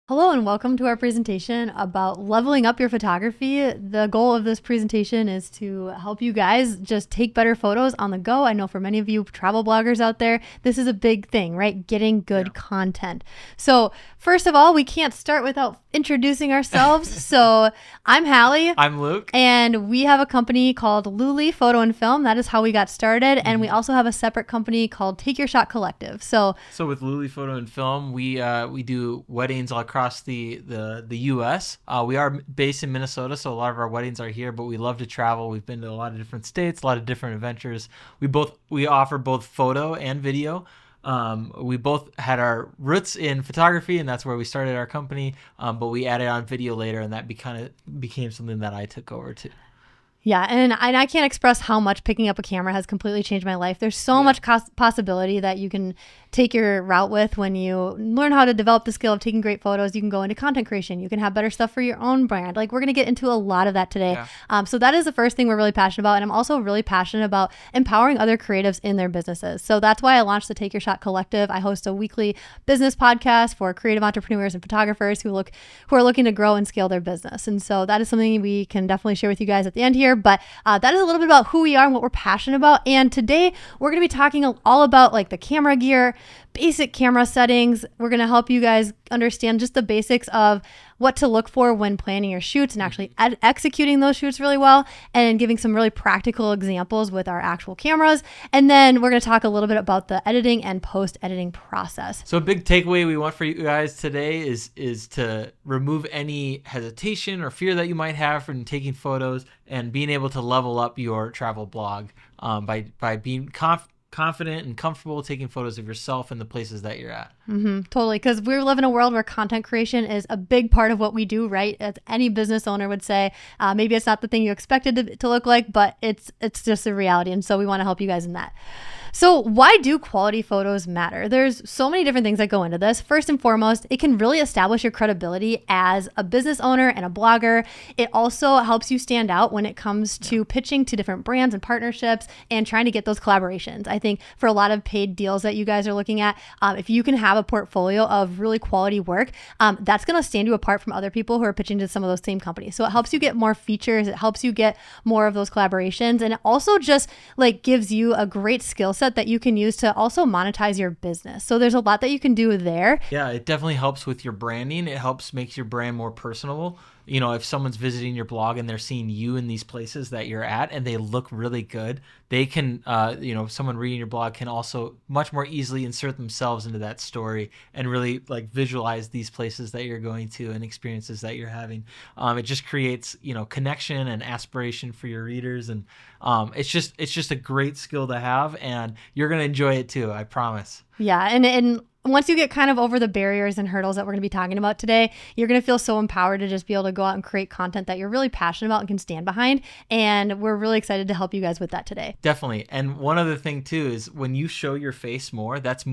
Hello and welcome to our presentation about leveling up your photography. The goal of this presentation is to help you guys just take better photos on the go. I know for many of you travel bloggers out there, this is a big thing, right? Getting good content. So first of all, we can't start without introducing ourselves. So I'm Hallie. I'm Luke. And we have a company called Luli Photo and Film. That is how we got started. And we also have a separate company called Take Your Shot Collective. So with Luli Photo and Film, we do weddings all across the U.S. We are based in Minnesota, so a lot of our weddings are here, but we love to travel. We've been to a lot of different states, a lot of different adventures. We offer both photo and video. We both had our roots in photography, and that's where we started our company, but we added on video later, and that became something that I took over to. Yeah, and I can't express how much picking up a camera has completely changed my life. There's so much possibility that you can take your route with when you learn how to develop the skill of taking great photos. You can go into content creation. You can have better stuff for your own brand. Like, we're going to get into a lot of that today. Yeah. So that is the first thing we're really passionate about. And I'm also really passionate about empowering other creatives in their businesses. So that's why I launched the Take Your Shot Collective. I host a weekly business podcast for creative entrepreneurs and photographers who are looking to grow and scale their business. And so that is something we can definitely share with you guys at the end here. But that is a little bit about who we are and what we're passionate about. And today we're going to be talking all about like the camera gear, basic camera settings. We're going to help you guys understand just the basics of what to look for when planning your shoots and actually executing those shoots really well, and giving some really practical examples with our actual cameras. And then we're going to talk a little bit about the editing and post-editing process. So a big takeaway we want for you guys today is to remove any hesitation or fear that you might have from taking photos and being able to level up your travel blog by being confident and comfortable taking photos of yourself and the places that you're at. Totally, because we live in a world where content creation is a big part of what we do, right? As any business owner would say, maybe it's not the thing you expected to look like, but it's just a reality. And so we want to help you guys in that. So why do quality photos matter? There's so many different things that go into this. First and foremost, it can really establish your credibility as a business owner and a blogger. It also helps you stand out when it comes to pitching to different brands and partnerships and trying to get those collaborations. I think for a lot of paid deals that you guys are looking at, if you can have a portfolio of really quality work, that's going to stand you apart from other people who are pitching to some of those same companies. So it helps you get more features. It helps you get more of those collaborations. And it also just like gives you a great skill set that you can use to also monetize your business. So there's a lot that you can do there. Yeah, it definitely helps with your branding. It helps make your brand more personable. You know, if someone's visiting your blog and they're seeing you in these places that you're at and they look really good, they can, someone reading your blog can also much more easily insert themselves into that story and really like visualize these places that you're going to and experiences that you're having. It just creates, connection and aspiration for your readers. And it's just a great skill to have, and you're going to enjoy it too, I promise. Yeah. And once you get kind of over the barriers and hurdles that we're going to be talking about today, you're going to feel so empowered to just be able to go out and create content that you're really passionate about and can stand behind. And we're really excited to help you guys with that today. Definitely. And one other thing too is when you show your face more, that's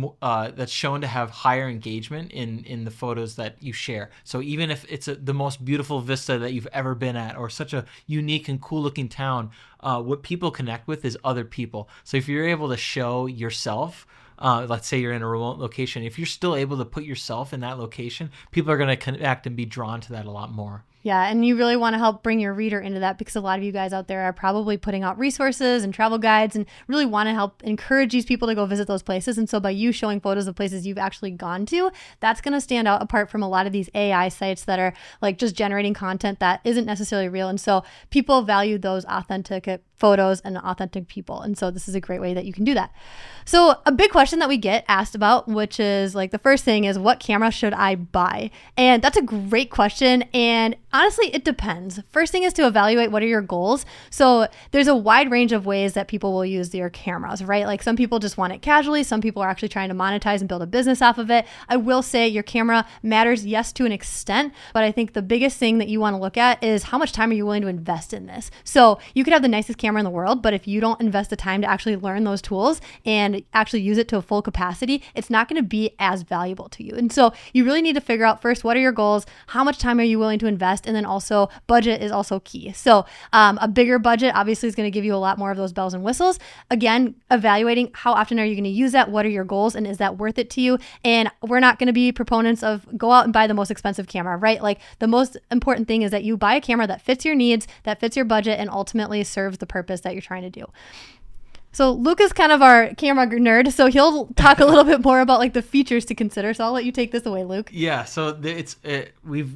shown to have higher engagement in the photos that you share. So even if it's the most beautiful vista that you've ever been at, or such a unique and cool looking town, what people connect with is other people. So if you're able to show yourself, let's say you're in a remote location, if you're still able to put yourself in that location, people are going to connect and be drawn to that a lot more. Yeah, and you really want to help bring your reader into that, because a lot of you guys out there are probably putting out resources and travel guides and really want to help encourage these people to go visit those places. And so by you showing photos of places you've actually gone to, that's going to stand out apart from a lot of these AI sites that are like just generating content that isn't necessarily real. And so people value those authentic photos and authentic people. And so this is a great way that you can do that. So a big question that we get asked about, which is like the first thing is, what camera should I buy? And that's a great question. And honestly, it depends. First thing is to evaluate what are your goals. So there's a wide range of ways that people will use their cameras, right? Like some people just want it casually. Some people are actually trying to monetize and build a business off of it. I will say your camera matters, yes, to an extent, but I think the biggest thing that you want to look at is how much time are you willing to invest in this? So you could have the nicest camera in the world, but if you don't invest the time to actually learn those tools and actually use it to a full capacity, it's not going to be as valuable to you. And so you really need to figure out first, what are your goals? How much time are you willing to invest? best. And then also budget is also key. So a bigger budget obviously is going to give you a lot more of those bells and whistles. Again, evaluating how often are you going to use that? What are your goals? And is that worth it to you? And we're not going to be proponents of go out and buy the most expensive camera, right? Like the most important thing is that you buy a camera that fits your needs, that fits your budget, and ultimately serves the purpose that you're trying to do. So Luke is kind of our camera nerd, so he'll talk a little bit more about like the features to consider. So I'll let you take this away, Luke. Yeah, so we've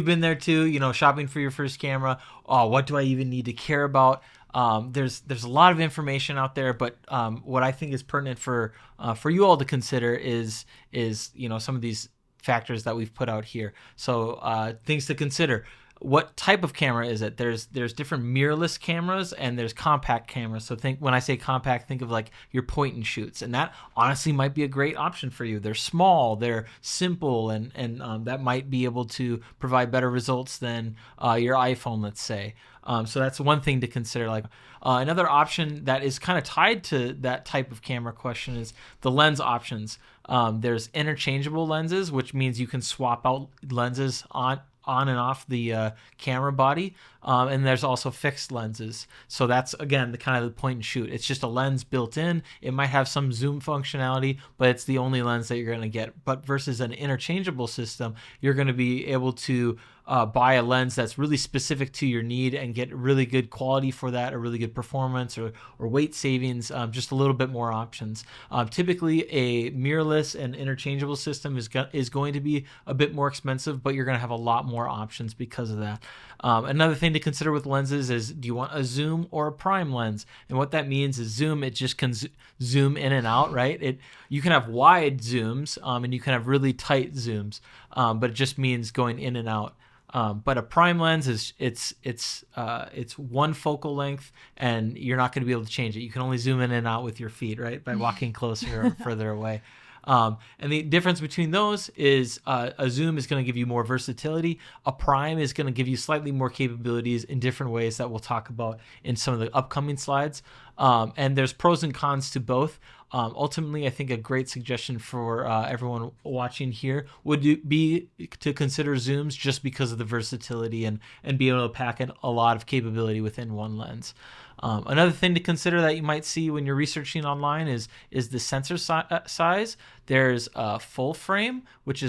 been there too. You know, shopping for your first camera. Oh, what do I even need to care about? There's a lot of information out there, but what I think is pertinent for you all to consider is some of these factors that we've put out here. So things to consider. What type of camera is it? There's different mirrorless cameras and there's compact cameras. So when I say compact, think of like your point and shoots, and that honestly might be a great option for you. They're small, they're simple, and that might be able to provide better results than your iPhone, let's say. So that's one thing to consider. Like another option that is kind of tied to that type of camera question is the lens options. There's interchangeable lenses, which means you can swap out lenses on and off the camera body, and there's also fixed lenses. So that's again the kind of the point and shoot. It's just a lens built in. It might have some zoom functionality, but it's the only lens that you're going to get. But versus an interchangeable system, you're going to be able to buy a lens that's really specific to your need and get really good quality for that, or really good performance, or weight savings, just a little bit more options. Typically, a mirrorless and interchangeable system is going to be a bit more expensive, but you're going to have a lot more options because of that. Another thing to consider with lenses is, do you want a zoom or a prime lens? And what that means is zoom, it just can zoom in and out, right? You can have wide zooms and you can have really tight zooms, but it just means going in and out. But a prime lens is it's one focal length, and you're not going to be able to change it. You can only zoom in and out with your feet, right, by walking closer or further away. And the difference between those is a zoom is going to give you more versatility. A prime is going to give you slightly more capabilities in different ways that we'll talk about in some of the upcoming slides. And there's pros and cons to both. Ultimately, I think a great suggestion for everyone watching here would be to consider zooms, just because of the versatility and be able to pack in a lot of capability within one lens. Another thing to consider that you might see when you're researching online is the sensor size. There's a full frame, which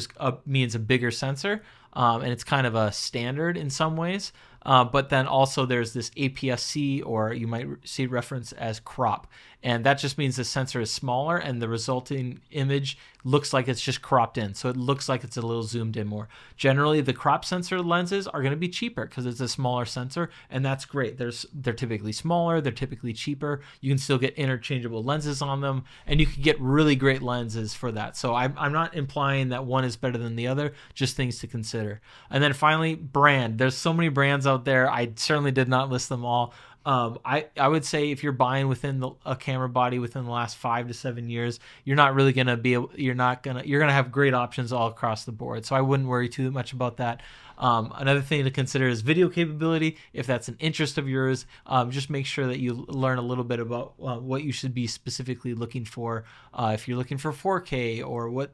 means a bigger sensor, and it's kind of a standard in some ways. But then also there's this APS-C, or you might see reference as crop. And that just means the sensor is smaller and the resulting image looks like it's just cropped in. So it looks like it's a little zoomed in more. Generally, the crop sensor lenses are going to be cheaper because it's a smaller sensor, and that's great. They're typically smaller, they're typically cheaper. You can still get interchangeable lenses on them, and you can get really great lenses for that. So I'm not implying that one is better than the other, just things to consider. And then finally, brand. There's so many brands out there. I certainly did not list them all. I would say if you're buying within a camera body within the last 5 to 7 years, you're not really going to be able, you're going to have great options all across the board. So I wouldn't worry too much about that. Another thing to consider is video capability. If that's an interest of yours, just make sure that you learn a little bit about what you should be specifically looking for. If you're looking for 4K, or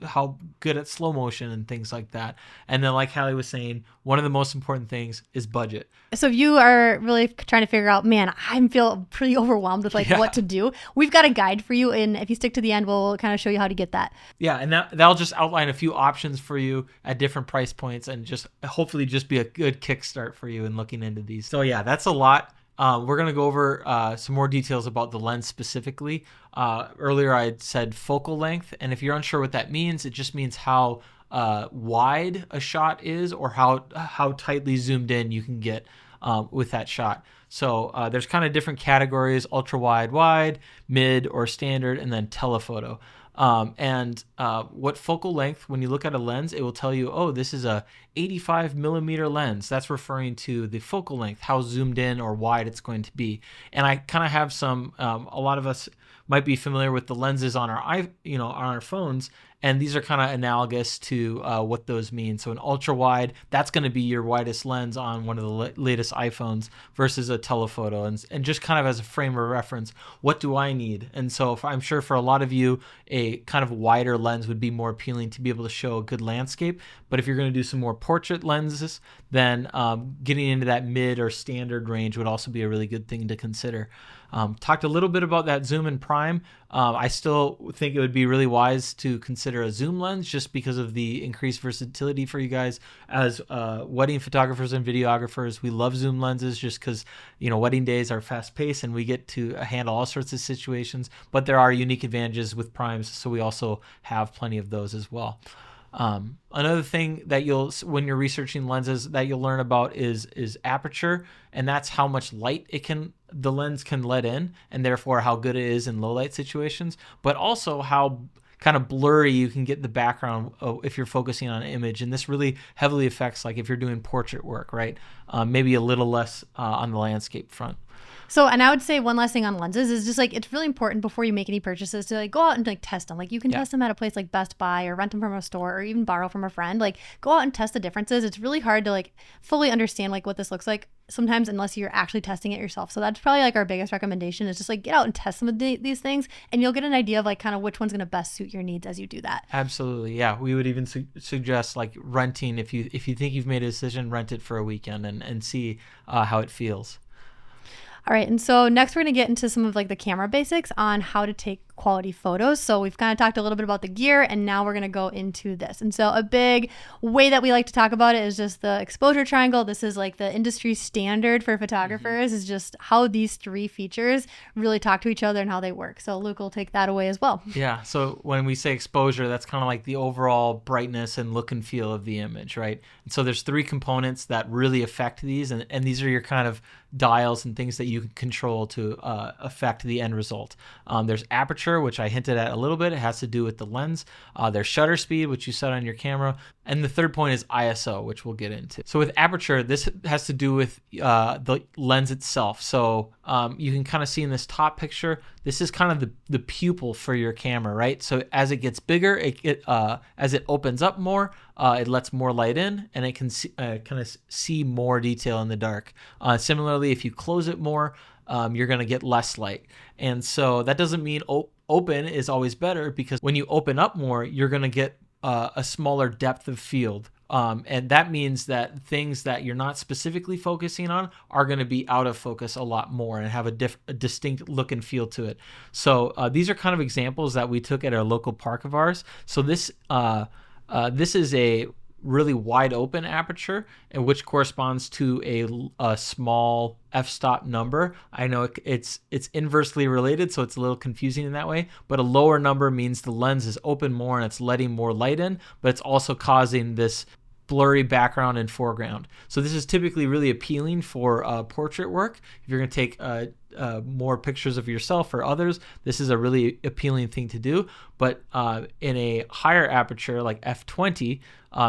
how good at slow motion and things like that. And then, like Hallie was saying, one of the most important things is budget. So if you are really trying to figure out, man, I feel pretty overwhelmed with what to do, we've got a guide for you. And if you stick to the end, we'll kind of show you how to get that. Yeah. And that'll just outline a few options for you at different price points, and just hopefully just be a good kickstart for you in looking into these. So yeah, that's a lot. We're going to go over some more details about the lens specifically. Earlier I had said focal length, and if you're unsure what that means, it just means how wide a shot is, or how tightly zoomed in you can get with that shot. So there's kind of different categories: ultra wide, wide, mid, or standard, and then telephoto. What focal length, when you look at a lens, it will tell you, oh, this is a 85 millimeter lens. That's referring to the focal length, how zoomed in or wide it's going to be. And I kind of have some, a lot of us might be familiar with the lenses on our on our phones, And these are kind of analogous to what those mean. So an ultra wide, that's going to be your widest lens on one of the latest iPhones versus a telephoto. And just kind of as a frame of reference, what do I need? And so I'm sure for a lot of you, a kind of wider lens would be more appealing to be able to show a good landscape. But if you're going to do some more portrait lenses, then getting into that mid or standard range would also be a really good thing to consider. Talked a little bit about that zoom and prime. I still think it would be really wise to consider a zoom lens just because of the increased versatility for you guys as wedding photographers and videographers. We love zoom lenses just because, wedding days are fast paced and we get to handle all sorts of situations, but there are unique advantages with primes. So we also have plenty of those as well. Another thing that when you're researching lenses that you'll learn about is aperture, and that's how much light the lens can let in, and therefore how good it is in low light situations, but also how kind of blurry you can get the background if you're focusing on an image. And this really heavily affects like if you're doing portrait work, right? Maybe a little less on the landscape front. So, and I would say one last thing on lenses is just like, it's really important before you make any purchases to like go out and like test them. Like you can test them at a place like Best Buy or rent them from a store or even borrow from a friend. Like go out and test the differences. It's really hard to like fully understand like what this looks like sometimes unless you're actually testing it yourself. So that's probably like our biggest recommendation is just like get out and test some of these things, and you'll get an idea of like kind of which one's going to best suit your needs as you do that. Absolutely. Yeah. We would even suggest like renting, if you think you've made a decision, rent it for a weekend and see how it feels. All right, and so next we're going to get into some of like the camera basics on how to take quality photos. So we've kind of talked a little bit about the gear, and now we're going to go into this. And so a big way that we like to talk about it is just the exposure triangle. This is like the industry standard for photographers, is just how these three features really talk to each other and how they work. So Luke will take that away as well. Yeah, so when we say exposure, that's kind of like the overall brightness and look and feel of the image, right? And so there's three components that really affect these, and these are your kind of dials and things that you can control to affect the end result. There's aperture, which I hinted at a little bit. It has to do with the lens. There's shutter speed, which you set on your camera. And the third point is ISO, which we'll get into. So with aperture, this has to do with the lens itself. So you can kind of see in this top picture, this is kind of the pupil for your camera, right? So as it gets bigger, as it opens up more, it lets more light in, and it can kind of see more detail in the dark. Similarly, if you close it more, you're going to get less light. And so that doesn't mean open is always better, because when you open up more, you're going to get a smaller depth of field. And that means that things that you're not specifically focusing on are going to be out of focus a lot more and have a distinct look and feel to it. So these are kind of examples that we took at our local park of ours. So this is a really wide open aperture, and which corresponds to a small f-stop number. I know it's inversely related, so it's a little confusing in that way, but a lower number means the lens is open more and it's letting more light in, but it's also causing this blurry background and foreground. So this is typically really appealing for portrait work. If you're going to take more pictures of yourself or others, this is a really appealing thing to do. But in a higher aperture like f20,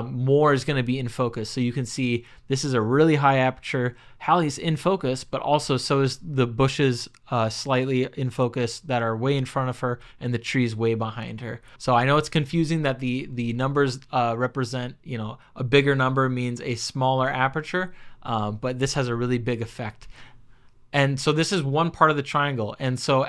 more is going to be in focus. So you can see this is a really high aperture. Hallie's in focus, but also so is the bushes slightly in focus that are way in front of her, and the trees way behind her. So I know it's confusing that the numbers represent, a bigger number means a smaller aperture, but this has a really big effect. And so this is one part of the triangle. And so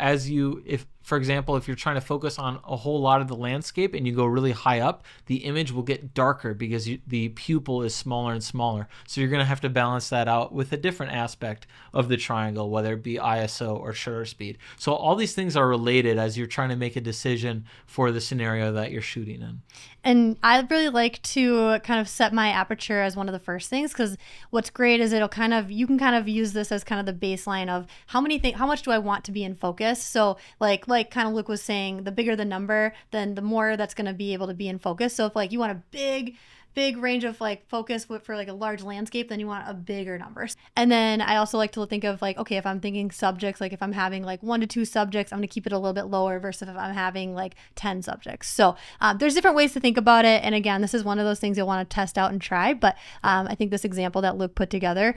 for example, if you're trying to focus on a whole lot of the landscape and you go really high up, the image will get darker because the pupil is smaller and smaller. So you're going to have to balance that out with a different aspect of the triangle, whether it be ISO or shutter speed. So all these things are related as you're trying to make a decision for the scenario that you're shooting in. And I really like to kind of set my aperture as one of the first things, because what's great is you can kind of use this as kind of the baseline of how much do I want to be in focus. So like kind of Luke was saying, the bigger the number, then the more that's going to be able to be in focus. So if like you want a big big range of like focus for like a large landscape, then you want a bigger number. And then I also like to think of like, okay, if I'm thinking subjects, like if I'm having like 1 to 2 subjects, I'm going to keep it a little bit lower versus if I'm having like 10 subjects. So there's different ways to think about it. And again, this is one of those things you'll want to test out and try. But I think this example that Luke put together,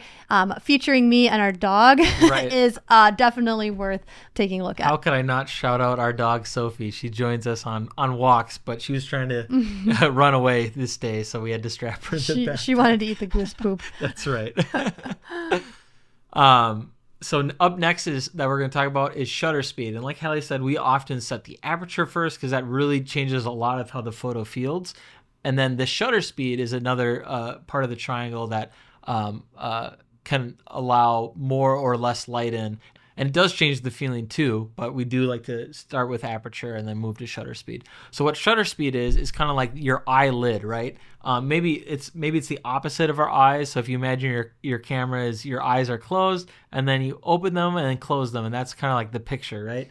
featuring me and our dog, is definitely worth taking a look at. How could I not shout out our dog Sophie? She joins us on walks, but she was trying to run away this day, so we had to strap her to the back. She wanted to eat the goose poop. That's right. So up next is that we're going to talk about is shutter speed. And like Hallie said, we often set the aperture first because that really changes a lot of how the photo feels. And then the shutter speed is another part of the triangle that can allow more or less light in. And it does change the feeling too, but we do like to start with aperture and then move to shutter speed. So what shutter speed is kind of like your eyelid, right? Maybe it's the opposite of our eyes. So if you imagine your camera is your eyes are closed and then you open them and then close them, and that's kind of like the picture, right?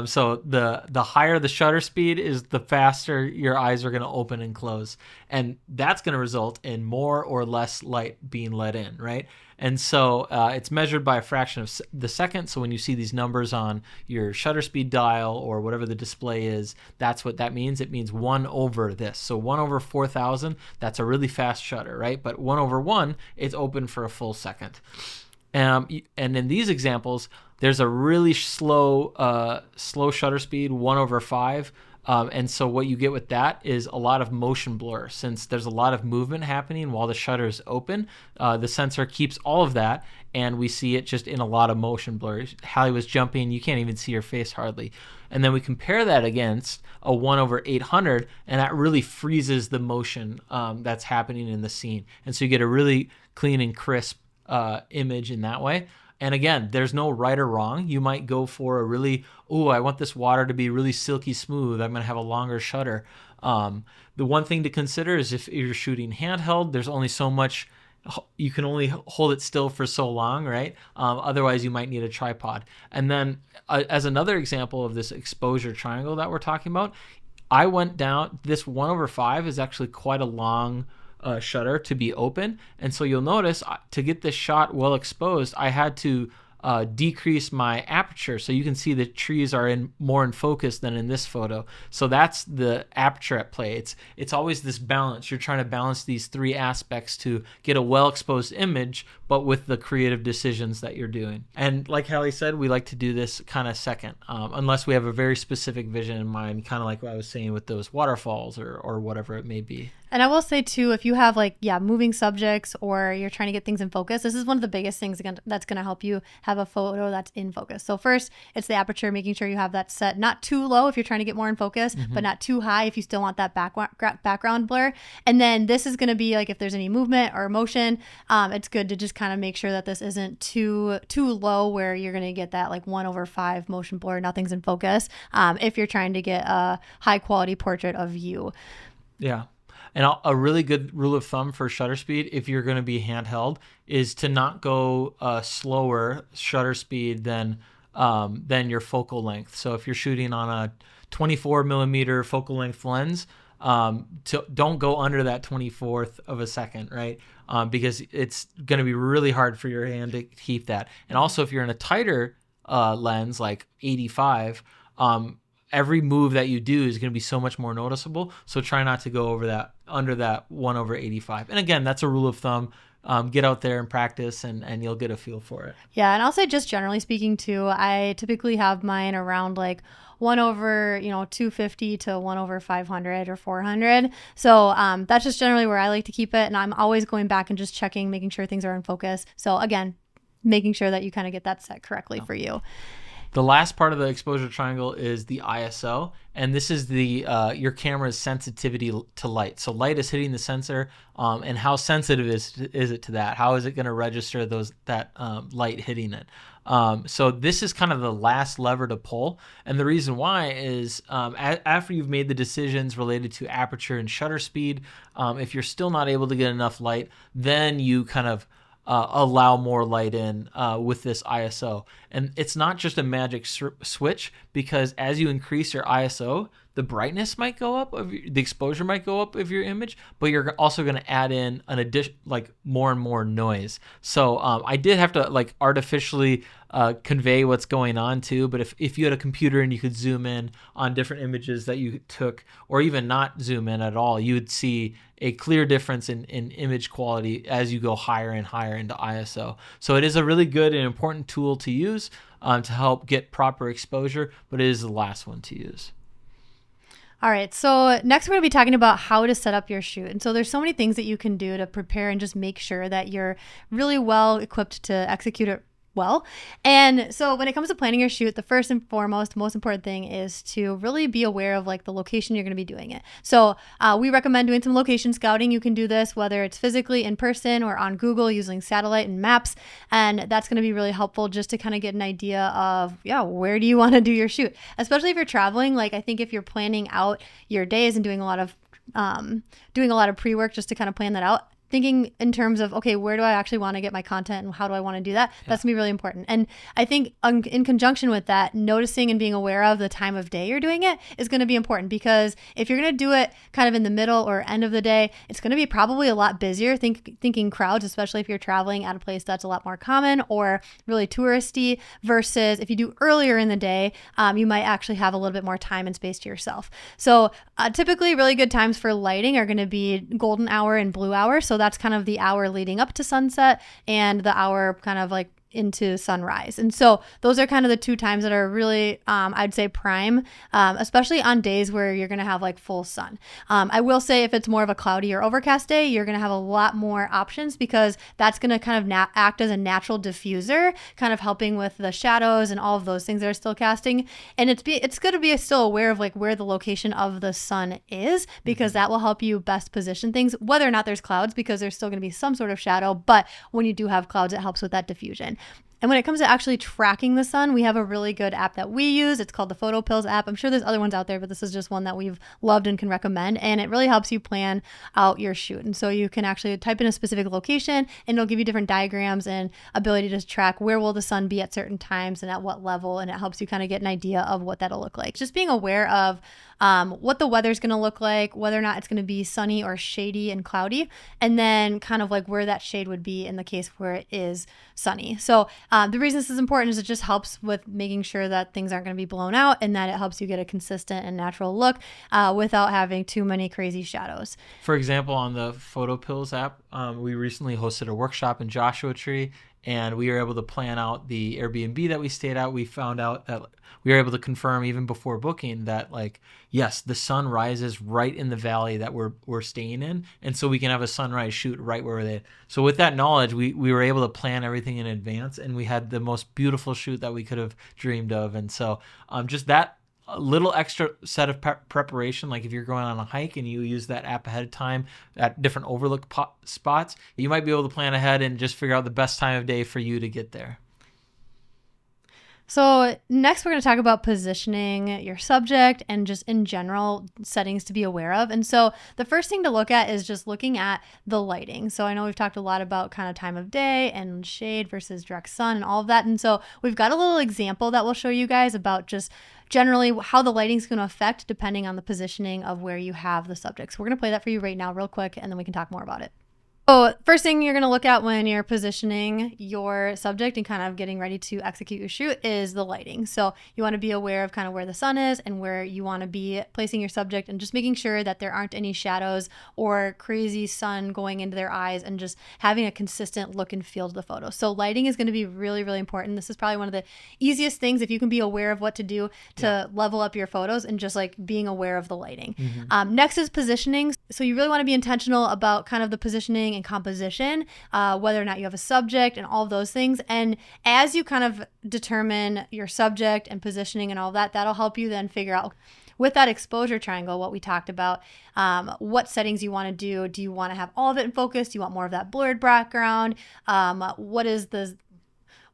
So the higher the shutter speed is, the faster your eyes are going to open and close, and that's going to result in more or less light being let in, right? And so it's measured by a fraction of the second. So when you see these numbers on your shutter speed dial or whatever the display is, that's what that means. It means 1 over this. So 1 over 4,000, that's a really fast shutter, right? But 1 over 1, it's open for a full second. And in these examples, there's a really slow shutter speed, 1 over 5. And so what you get with that is a lot of motion blur. Since there's a lot of movement happening while the shutter is open, the sensor keeps all of that, and we see it just in a lot of motion blur. Hallie was jumping, you can't even see her face hardly. And then we compare that against a 1 over 800, and that really freezes the motion that's happening in the scene. And so you get a really clean and crisp image in that way. And again, there's no right or wrong. You might go for a really, I want this water to be really silky smooth. I'm going to have a longer shutter. The one thing to consider is if you're shooting handheld, there's only so much, you can only hold it still for so long, right? Otherwise, you might need a tripod. And then as another example of this exposure triangle that we're talking about, I went down, this 1 over 5 is actually quite a long shutter to be open, and so you'll notice to get this shot well exposed, I had to decrease my aperture, so you can see the trees are more in focus than in this photo. So that's the aperture at play. It's always this balance. You're trying to balance these 3 aspects to get a well exposed image, but with the creative decisions that you're doing. And like Hallie said, we like to do this kind of second, unless we have a very specific vision in mind, kind of like what I was saying with those waterfalls or whatever it may be. And I will say too, if you have moving subjects or you're trying to get things in focus, this is one of the biggest things that's going to help you have a photo that's in focus. So first, it's the aperture, making sure you have that set not too low if you're trying to get more in focus, but not too high if you still want that background blur. And then this is going to be like if there's any movement or motion, it's good to just kind of make sure that this isn't too low where you're going to get that like 1 over 5 motion blur, nothing's in focus, if you're trying to get a high quality portrait of you. Yeah. And a really good rule of thumb for shutter speed, if you're going to be handheld, is to not go slower shutter speed than your focal length. So if you're shooting on a 24 millimeter focal length lens, don't go under that 24th of a second, right? Because it's going to be really hard for your hand to keep that. And also, if you're in a tighter lens like 85, every move that you do is going to be so much more noticeable. So try not to go under that 1 over 85. And again, that's a rule of thumb. Get out there and practice and you'll get a feel for it. Yeah. And I'll say just generally speaking too, I typically have mine around like 1 over 250 to 1 over 500 or 400. So that's just generally where I like to keep it. And I'm always going back and just checking, making sure things are in focus. So again, making sure that you kind of get that set correctly for you. The last part of the exposure triangle is the ISO, and this is your camera's sensitivity to light. So light is hitting the sensor, and how sensitive is it to that? How is it going to register that light hitting it? So this is kind of the last lever to pull, and the reason why is after you've made the decisions related to aperture and shutter speed, if you're still not able to get enough light, then you kind of allow more light in with this ISO. And it's not just a magic switch, because as you increase your ISO, the brightness might go up, the exposure might go up of your image, but you're also going to add in an addition, like more and more noise. So I did have to like artificially convey what's going on too. But if you had a computer and you could zoom in on different images that you took, or even not zoom in at all, you would see a clear difference in image quality as you go higher and higher into ISO. So it is a really good and important tool to use to help get proper exposure, but it is the last one to use. All right, so next we're going to be talking about how to set up your shoot. And so there's so many things that you can do to prepare and just make sure that you're really well equipped to execute it well. And so when it comes to planning your shoot, the first and foremost, most important thing is to really be aware of like the location you're going to be doing it. So we recommend doing some location scouting. You can do this whether it's physically in person or on Google using satellite and maps. And that's going to be really helpful just to kind of get an idea of, where do you want to do your shoot? Especially if you're traveling. Like I think if you're planning out your days and doing a lot of pre-work just to kind of plan that out, thinking in terms of, okay, where do I actually want to get my content and how do I want to do that? That's gonna be really important. And I think in conjunction with that, noticing and being aware of the time of day you're doing it is going to be important, because if you're going to do it kind of in the middle or end of the day, it's going to be probably a lot busier. Thinking crowds, especially if you're traveling at a place that's a lot more common or really touristy, versus if you do earlier in the day, you might actually have a little bit more time and space to yourself. So typically really good times for lighting are going to be golden hour and blue hour. So that's kind of the hour leading up to sunset and the hour kind of like into sunrise. And so those are kind of the two times that are really, I'd say prime, especially on days where you're going to have like full sun. I will say if it's more of a cloudy or overcast day, you're going to have a lot more options, because that's going to kind of act as a natural diffuser, kind of helping with the shadows and all of those things that are still casting. And it's going to be still aware of like where the location of the sun is, because that will help you best position things, whether or not there's clouds, because there's still going to be some sort of shadow. But when you do have clouds, it helps with that diffusion. And when it comes to actually tracking the sun, we have a really good app that we use. It's called the Photo Pills app. I'm sure there's other ones out there, but this is just one that we've loved and can recommend. And it really helps you plan out your shoot. And so you can actually type in a specific location and it'll give you different diagrams and ability to track where will the sun be at certain times and at what level. And it helps you kind of get an idea of what that'll look like. Just being aware of what the weather's going to look like, whether or not it's going to be sunny or shady and cloudy, and then kind of like where that shade would be in the case where it is sunny. So the reason this is important is it just helps with making sure that things aren't going to be blown out, and that it helps you get a consistent and natural look without having too many crazy shadows. For example, on the Photo Pills app, we recently hosted a workshop in Joshua Tree, and we were able to plan out the Airbnb that we stayed at. We found out that we were able to confirm even before booking that, like, yes, the sun rises right in the valley that we're staying in, and so we can have a sunrise shoot right where we're there. So with that knowledge, we were able to plan everything in advance, and we had the most beautiful shoot that we could have dreamed of. And so just that a little extra set of preparation, like if you're going on a hike and you use that app ahead of time at different overlook spots, you might be able to plan ahead and just figure out the best time of day for you to get there. So next we're going to talk about positioning your subject and just in general settings to be aware of. And so the first thing to look at is just looking at the lighting. So I know we've talked a lot about kind of time of day and shade versus direct sun and all of that. And so we've got a little example that we'll show you guys about just generally how the lighting is going to affect depending on the positioning of where you have the subject. So we're going to play that for you right now real quick, and then we can talk more about it. So first thing you're going to look at when you're positioning your subject and kind of getting ready to execute your shoot is the lighting. So you want to be aware of kind of where the sun is and where you want to be placing your subject, and just making sure that there aren't any shadows or crazy sun going into their eyes, and just having a consistent look and feel to the photo. So lighting is going to be really, really important. This is probably one of the easiest things if you can be aware of what to do to level up your photos, and just like being aware of the lighting. Next is positioning. So you really want to be intentional about kind of the positioning and composition, whether or not you have a subject and all of those things. And as you kind of determine your subject and positioning and all that, that'll help you then figure out with that exposure triangle, what we talked about, what settings you want to do. Do you want to have all of it in focus? Do you want more of that blurred background? What is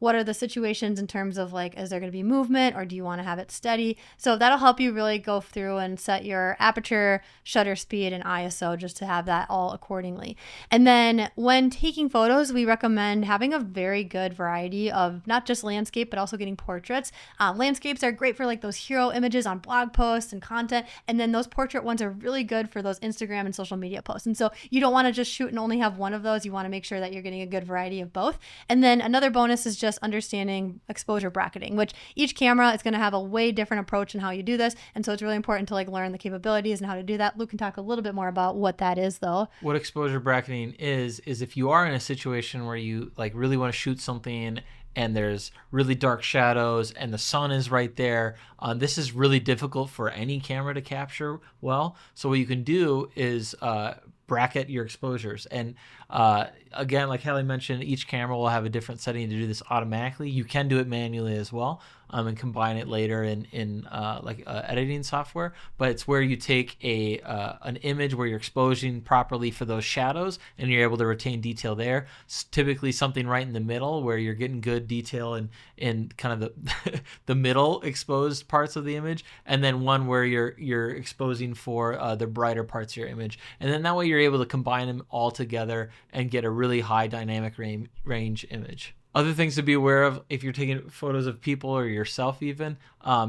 what are the situations in terms of like, is there going to be movement or do you want to have it steady? So that'll help you really go through and set your aperture, shutter speed, and ISO just to have that all accordingly. And then when taking photos, we recommend having a very good variety of not just landscape, but also getting portraits. Landscapes are great for like those hero images on blog posts and content. And then those portrait ones are really good for those Instagram and social media posts. And so you don't want to just shoot and only have one of those. You want to make sure that you're getting a good variety of both. And then another bonus is just understanding exposure bracketing, which each camera is going to have a way different approach in how you do this. And so it's really important to like learn the capabilities and how to do that. Luke can talk a little bit more about what that is though. What exposure bracketing is if you are in a situation where you like really want to shoot something and there's really dark shadows and the sun is right there, this is really difficult for any camera to capture well. So what you can do is bracket your exposures. And again, like Hallie mentioned, each camera will have a different setting to do this automatically. You can do it manually as well, and combine it later in editing software. But it's where you take an image where you're exposing properly for those shadows and you're able to retain detail there. It's typically something right in the middle where you're getting good detail in kind of the middle exposed parts of the image, and then one where you're exposing for the brighter parts of your image. And then that way you're able to combine them all together and get a really high dynamic range image. Other things to be aware of if you're taking photos of people or yourself even,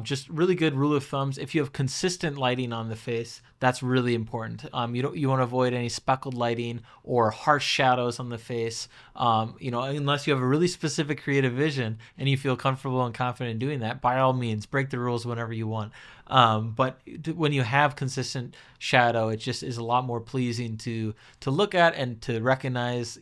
just really good rule of thumbs. If you have consistent lighting on the face, that's really important. You want to avoid any speckled lighting or harsh shadows on the face. Unless you have a really specific creative vision and you feel comfortable and confident in doing that, by all means, break the rules whenever you want. But when you have consistent shadow, it just is a lot more pleasing to look at and to recognize,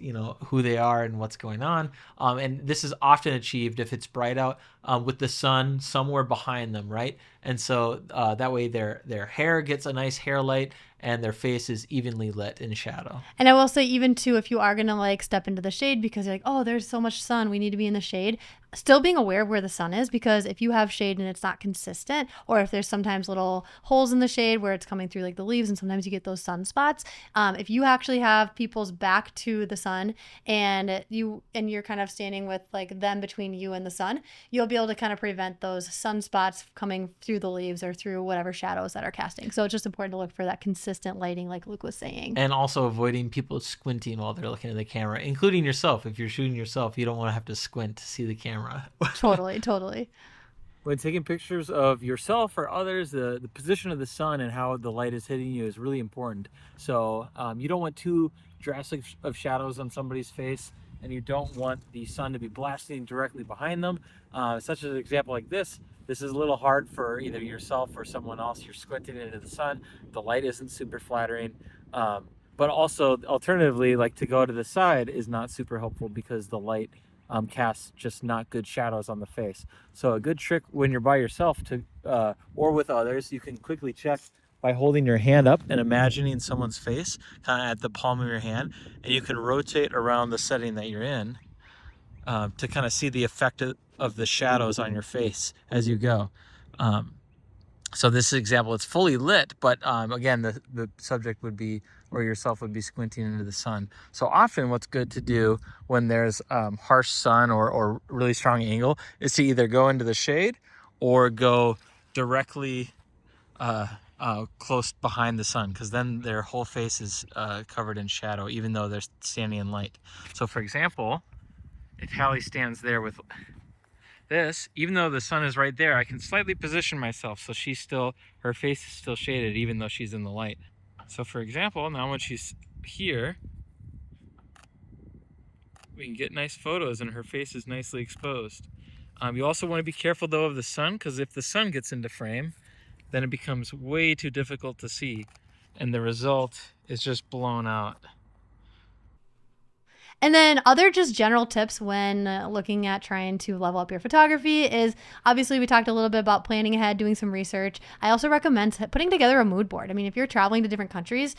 who they are and what's going on. And this is often achieved if it's bright out with the sun somewhere behind them, right? And so that way their hair gets a nice hair light and their face is evenly lit in shadow. And I will say, even too, if you are going to like step into the shade because you're like, oh, there's so much sun, we need to be in the shade, still being aware of where the sun is, because if you have shade and it's not consistent, or if there's sometimes little holes in the shade where it's coming through like the leaves and sometimes you get those sunspots, if you actually have people's back to the sun and you're kind of standing with like them between you and the sun, you'll be able to kind of prevent those sunspots coming through the leaves or through whatever shadows that are casting. So it's just important to look for that consistent lighting like Luke was saying. And also avoiding people squinting while they're looking at the camera, including yourself. If you're shooting yourself, you don't want to have to squint to see the camera. Totally. When taking pictures of yourself or others, the position of the sun and how the light is hitting you is really important. So you don't want too drastic of shadows on somebody's face, and you don't want the sun to be blasting directly behind them. Such as an example like this. This is a little hard for either yourself or someone else. You're squinting into the sun. The light isn't super flattering. But also, alternatively, like to go to the side is not super helpful because the light casts just not good shadows on the face. So a good trick when you're by yourself or with others, you can quickly check by holding your hand up and imagining someone's face kind of at the palm of your hand, and you can rotate around the setting that you're in to kind of see the effect of the shadows on your face as you go. So this example, it's fully lit, but again, the subject would be, or yourself would be squinting into the sun. So often what's good to do when there's harsh sun or really strong angle is to either go into the shade or go directly close behind the sun, because then their whole face is covered in shadow, even though they're standing in light. So for example, if Hallie stands there with this, even though the sun is right there, I can slightly position myself so her face is still shaded even though she's in the light. So for example, now when she's here, we can get nice photos and her face is nicely exposed. You also want to be careful though of the sun, because if the sun gets into frame, then it becomes way too difficult to see and the result is just blown out. And then other just general tips when looking at trying to level up your photography is, obviously we talked a little bit about planning ahead, doing some research. I also recommend putting together a mood board. I mean, if you're traveling to different countries,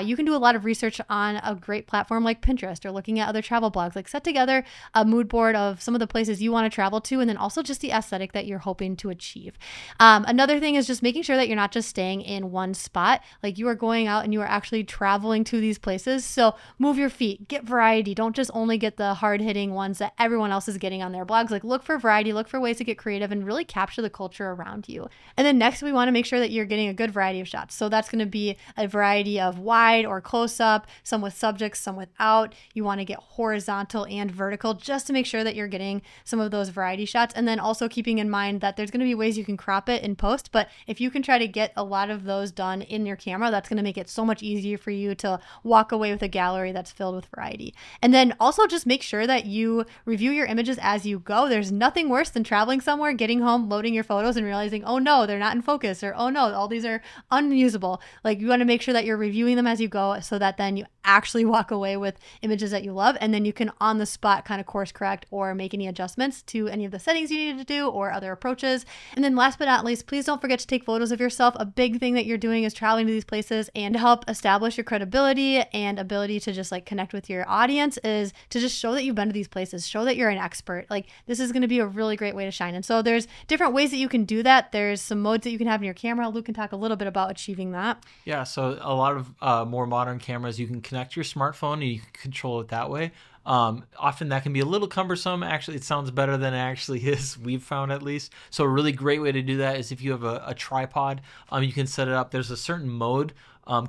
you can do a lot of research on a great platform like Pinterest or looking at other travel blogs. Like set together a mood board of some of the places you want to travel to, and then also just the aesthetic that you're hoping to achieve. Another thing is just making sure that you're not just staying in one spot. Like you are going out and you are actually traveling to these places. So move your feet, get variety. Don't don't just only get the hard-hitting ones that everyone else is getting on their blogs. Like, look for variety, look for ways to get creative and really capture the culture around you. And then next, we want to make sure that you're getting a good variety of shots. So that's going to be a variety of wide or close-up, some with subjects, some without. You want to get horizontal and vertical just to make sure that you're getting some of those variety shots. And then also keeping in mind that there's going to be ways you can crop it in post, but if you can try to get a lot of those done in your camera, that's going to make it so much easier for you to walk away with a gallery that's filled with variety. And then also just make sure that you review your images as you go. There's nothing worse than traveling somewhere, getting home, loading your photos and realizing, oh no, they're not in focus, or oh no, all these are unusable. Like, you want to make sure that you're reviewing them as you go so that then you actually walk away with images that you love, and then you can on the spot kind of course correct or make any adjustments to any of the settings you needed to do or other approaches. And then last but not least, please don't forget to take photos of yourself. A big thing that you're doing is traveling to these places, and to help establish your credibility and ability to just like connect with your audience is to just show that you've been to these places, show that you're an expert. Like, this is going to be a really great way to shine. And so there's different ways that you can do that. There's some modes that you can have in your camera. Luke can talk a little bit about achieving that. Yeah, so a lot of more modern cameras, you can connect your smartphone and you can control it that way. Often that can be a little cumbersome. Actually, it sounds better than it actually is, we've found at least. So a really great way to do that is if you have a tripod, you can set it up. There's a certain mode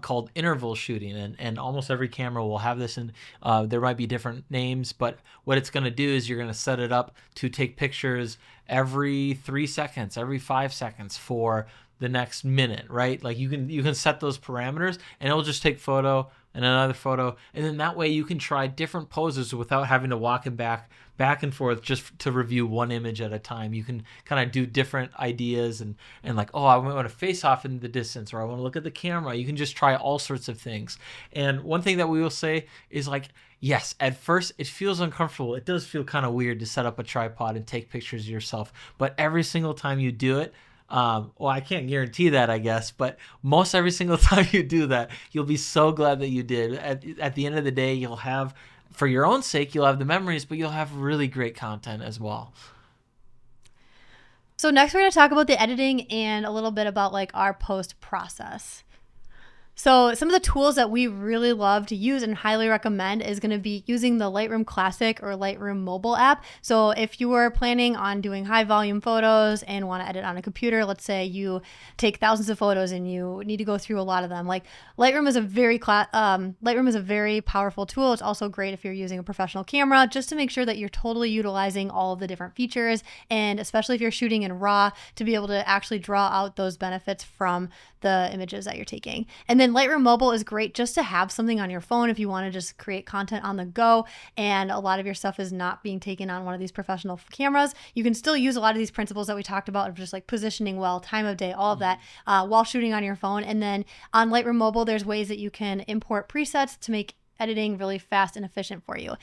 called interval shooting, and almost every camera will have this, and there might be different names, but what it's going to do is you're going to set it up to take pictures every 3 seconds, every 5 seconds for the next minute, right? Like, you can set those parameters, and it'll just take photo and another photo, and then that way you can try different poses without having to walk it back and forth just to review one image at a time. You can kind of do different ideas and like, oh, I want to face off in the distance, or I want to look at the camera. You can just try all sorts of things. And one thing that we will say is, like, yes, at first it feels uncomfortable. It does feel kind of weird to set up a tripod and take pictures of yourself, but every single time you do it, well, I can't guarantee that, I guess, but most every single time you do that, you'll be so glad that you did. At the end of the day, you'll have, for your own sake, you'll have the memories, but you'll have really great content as well. So next we're going to talk about the editing and a little bit about like our post process. So some of the tools that we really love to use and highly recommend is going to be using the Lightroom Classic or Lightroom mobile app. So if you are planning on doing high volume photos and want to edit on a computer, let's say you take thousands of photos and you need to go through a lot of them. Like, Lightroom is a very powerful tool. It's also great if you're using a professional camera, just to make sure that you're totally utilizing all of the different features, and especially if you're shooting in RAW, to be able to actually draw out those benefits from the images that you're taking. And then Lightroom Mobile is great just to have something on your phone if you want to just create content on the go and a lot of your stuff is not being taken on one of these professional cameras. You can still use a lot of these principles that we talked about of just like positioning well, time of day, all of that while shooting on your phone. And then on Lightroom Mobile, there's ways that you can import presets to make editing really fast and efficient for you.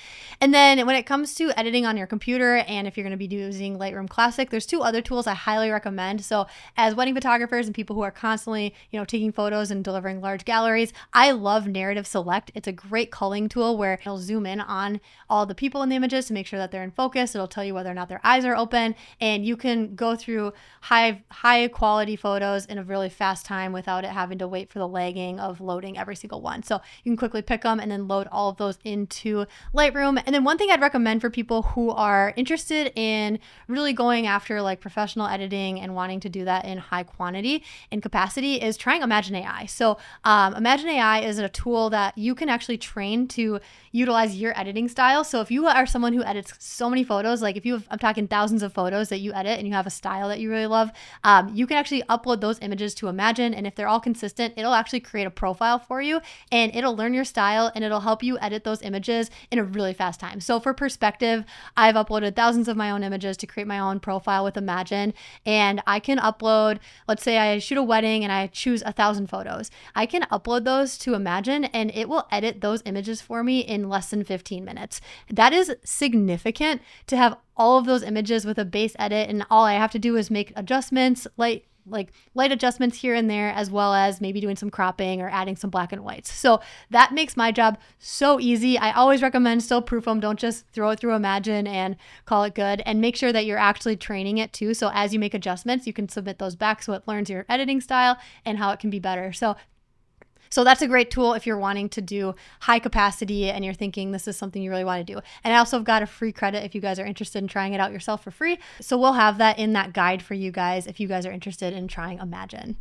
And then when it comes to editing on your computer, and if you're going to be using Lightroom Classic, there's two other tools I highly recommend. So as wedding photographers and people who are constantly, taking photos and delivering large galleries, I love Narrative Select. It's a great culling tool where it'll zoom in on all the people in the images to make sure that they're in focus. It'll tell you whether or not their eyes are open, and you can go through high quality photos in a really fast time without it having to wait for the lagging of loading every single one. So you can quickly pick them and then load all of those into Lightroom. And then one thing I'd recommend for people who are interested in really going after like professional editing and wanting to do that in high quantity and capacity is trying Imagine AI. So Imagine AI is a tool that you can actually train to utilize your editing style. So if you are someone who edits so many photos, like if you have, I'm talking thousands of photos that you edit and you have a style that you really love, you can actually upload those images to Imagine. And if they're all consistent, it'll actually create a profile for you, and it'll learn your style, and it'll help you edit those images in a really fast time. So for perspective, I've uploaded thousands of my own images to create my own profile with Imagine, and I can upload, let's say I shoot a wedding and I choose 1,000 photos. I can upload those to Imagine and it will edit those images for me in less than 15 minutes. That is significant to have all of those images with a base edit, and all I have to do is make adjustments, light adjustments here and there, as well as maybe doing some cropping or adding some black and whites. So that makes my job so easy. I always recommend still proof them. Don't just throw it through Imagine and call it good, and make sure that you're actually training it too. So as you make adjustments, you can submit those back so it learns your editing style and how it can be better. So So that's a great tool if you're wanting to do high capacity and you're thinking this is something you really want to do. And I also have got a free credit if you guys are interested in trying it out yourself for free. So we'll have that in that guide for you guys if you guys are interested in trying Imagine.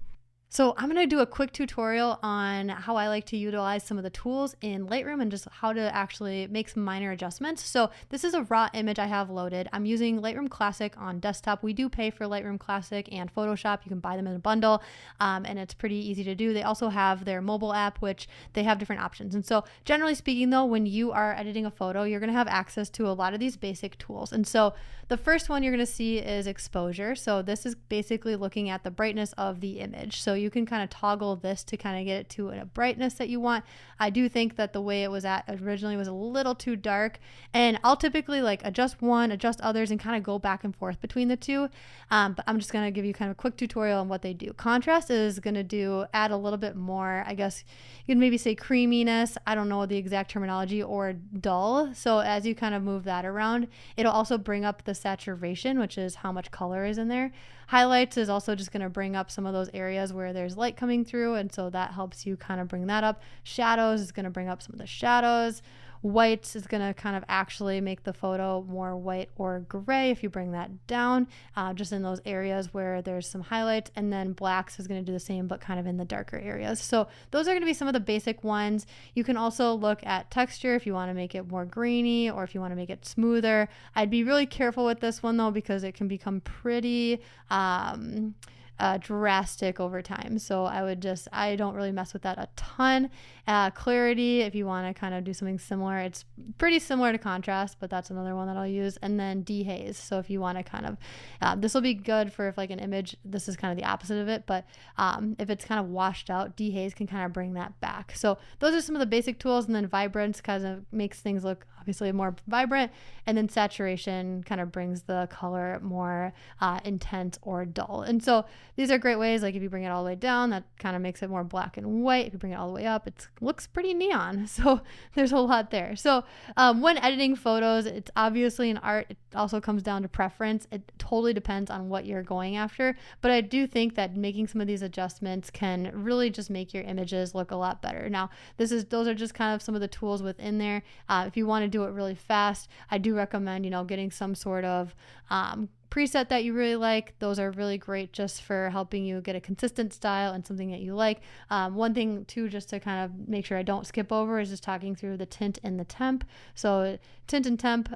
So I'm going to do a quick tutorial on how I like to utilize some of the tools in Lightroom and just how to actually make some minor adjustments. So this is a raw image I have loaded. I'm using Lightroom Classic on desktop. We do pay for Lightroom Classic and Photoshop. You can buy them in a bundle, and it's pretty easy to do. They also have their mobile app, which they have different options. And so generally speaking though, when you are editing a photo, you're going to have access to a lot of these basic tools. And so the first one you're going to see is exposure. So this is basically looking at the brightness of the image. So you can kind of toggle this to kind of get it to a brightness that you want. I do think that the way it was at originally was a little too dark, and I'll typically like adjust one, adjust others, and kind of go back and forth between the two. But I'm just going to give you kind of a quick tutorial on what they do. Contrast is going to add a little bit more, I guess you could maybe say creaminess. I don't know the exact terminology, or dull. So as you kind of move that around, it'll also bring up the saturation, which is how much color is in there. Highlights is also just going to bring up some of those areas where there's light coming through, and so that helps you kind of bring that up. Shadows is going to bring up some of the shadows. Whites is going to kind of actually make the photo more white or gray if you bring that down, just in those areas where there's some highlights. And then blacks is going to do the same, but kind of in the darker areas. So those are going to be some of the basic ones. You can also look at texture if you want to make it more grainy or if you want to make it smoother. I'd be really careful with this one though, because it can become pretty drastic over time. So I don't really mess with that a ton. Clarity, if you want to kind of do something similar, it's pretty similar to contrast, but that's another one that I'll use. And then dehaze. So if you want to kind of, this will be good for if like an image, this is kind of the opposite of it, but if it's kind of washed out, dehaze can kind of bring that back. So those are some of the basic tools. And then vibrance kind of makes things look obviously more vibrant. And then saturation kind of brings the color more intense or dull. And so these are great ways. Like if you bring it all the way down, that kind of makes it more black and white. If you bring it all the way up, it looks pretty neon. So there's a lot there. So when editing photos, it's obviously an art. It also comes down to preference. It totally depends on what you're going after. But I do think that making some of these adjustments can really just make your images look a lot better. Now, those are just kind of some of the tools within there. If you want to do it really fast, I do recommend, getting some sort of preset that you really like. Those are really great just for helping you get a consistent style and something that you like. One thing too, just to kind of make sure I don't skip over, is just talking through the tint and the temp. So tint and temp,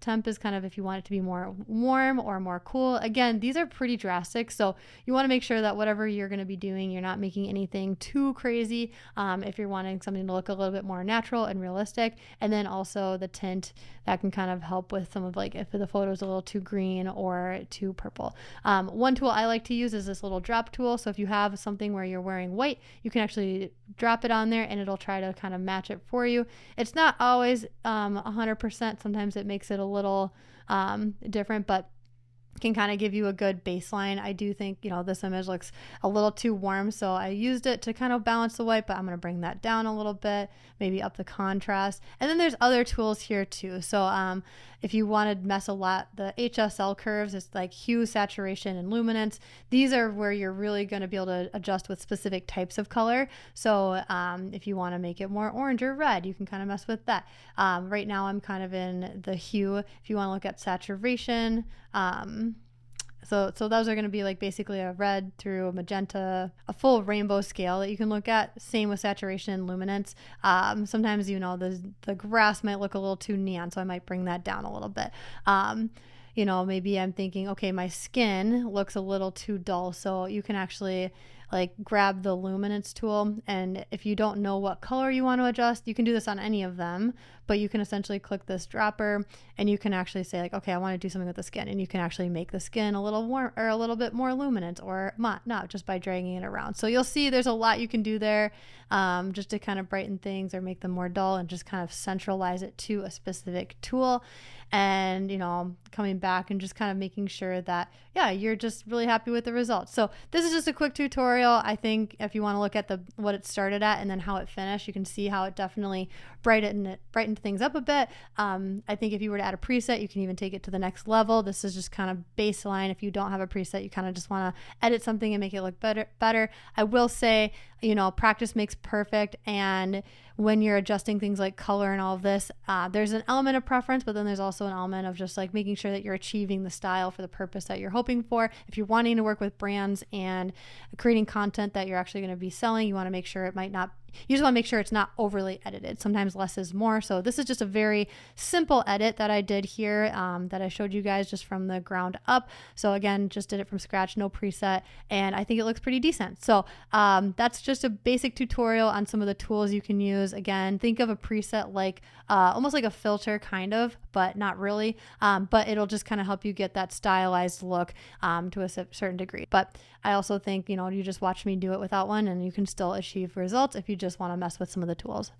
temp is kind of if you want it to be more warm or more cool. Again, these are pretty drastic, so you want to make sure that whatever you're going to be doing, you're not making anything too crazy. If you're wanting something to look a little bit more natural and realistic. And then also the tint, that can kind of help with some of like if the photo is a little too green or too purple. One tool I like to use is this little drop tool. So if you have something where you're wearing white, you can actually drop it on there and it'll try to kind of match it for you. It's not always 100%. Sometimes it makes it a little different, but can kind of give you a good baseline. I do think, this image looks a little too warm, so I used it to kind of balance the white, but I'm going to bring that down a little bit, maybe up the contrast. And then there's other tools here too. So if you want to mess a lot, the HSL curves, it's like hue, saturation, and luminance. These are where you're really going to be able to adjust with specific types of color. So if you want to make it more orange or red, you can kind of mess with that. Right now I'm kind of in the hue. If you want to look at saturation, so those are going to be like basically a red through a magenta, a full rainbow scale that you can look at. Same with saturation and luminance. Sometimes, the grass might look a little too neon, so I might bring that down a little bit. Maybe I'm thinking, okay, my skin looks a little too dull, so you can actually like grab the luminance tool, and if you don't know what color you want to adjust, you can do this on any of them, but you can essentially click this dropper and you can actually say like, okay, I want to do something with the skin, and you can actually make the skin a little warm or a little bit more luminance or not just by dragging it around. So you'll see there's a lot you can do there, just to kind of brighten things or make them more dull and just kind of centralize it to a specific tool. And coming back and just kind of making sure that you're just really happy with the results. So this is just a quick tutorial tutorial. I think if you want to look at what it started at and then how it finished, you can see how it definitely brightened things up a bit. I think if you were to add a preset, you can even take it to the next level. This is just kind of baseline. If you don't have a preset, you kind of just want to edit something and make it look better. I will say, practice makes perfect. And when you're adjusting things like color and all of this, there's an element of preference, but then there's also an element of just like making sure that you're achieving the style for the purpose that you're hoping for. If you're wanting to work with brands and creating content that you're actually going to be selling, you want to make sure you just want to make sure it's not overly edited. Sometimes less is more. So this is just a very simple edit that I did here that I showed you guys just from the ground up. So again, just did it from scratch, no preset, and I think it looks pretty decent. So that's just a basic tutorial on some of the tools you can use. Again, think of a preset like almost like a filter kind of, but not really. But it'll just kind of help you get that stylized look to a certain degree. But I also think, you just watch me do it without one and you can still achieve results if you just want to mess with some of the tools.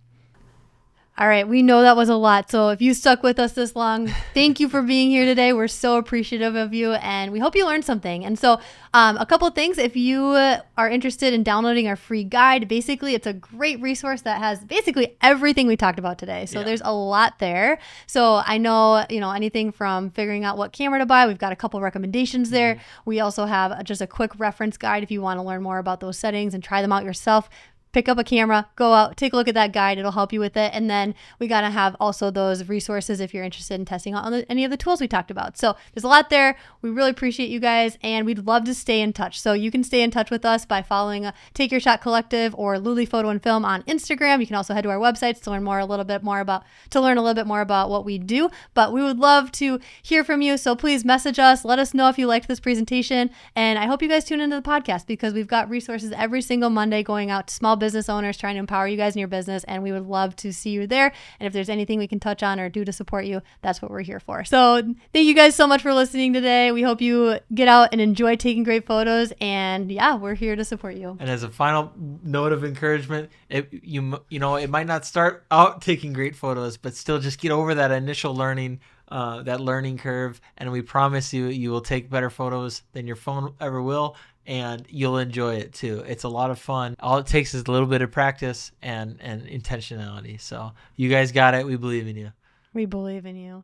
All right, we know that was a lot. So if you stuck with us this long, thank you for being here today. We're so appreciative of you and we hope you learned something. And so a couple of things, if you are interested in downloading our free guide, basically it's a great resource that has basically everything we talked about today. So there's a lot there. So I know, anything from figuring out what camera to buy, we've got a couple recommendations there. We also have just a quick reference guide if you want to learn more about those settings and try them out yourself. Pick up a camera, go out, take a look at that guide. It'll help you with it. And then we got to have also those resources if you're interested in testing out any of the tools we talked about. So there's a lot there. We really appreciate you guys and we'd love to stay in touch. So you can stay in touch with us by following Take Your Shot Collective or Luli Photo and Film on Instagram. You can also head to our websites to learn a little bit more about what we do. But we would love to hear from you. So please message us. Let us know if you liked this presentation. And I hope you guys tune into the podcast because we've got resources every single Monday going out to small business owners trying to empower you guys in your business, and we would love to see you there. And if there's anything we can touch on or do to support you, that's what we're here for. So thank you guys so much for listening today. We hope you get out and enjoy taking great photos, and we're here to support you. And as a final note of encouragement, it might not start out taking great photos, but still just get over that initial learning curve, and we promise you will take better photos than your phone ever will, and you'll enjoy it too. It's a lot of fun. All it takes is a little bit of practice and intentionality. So you guys got it. We believe in you. We believe in you.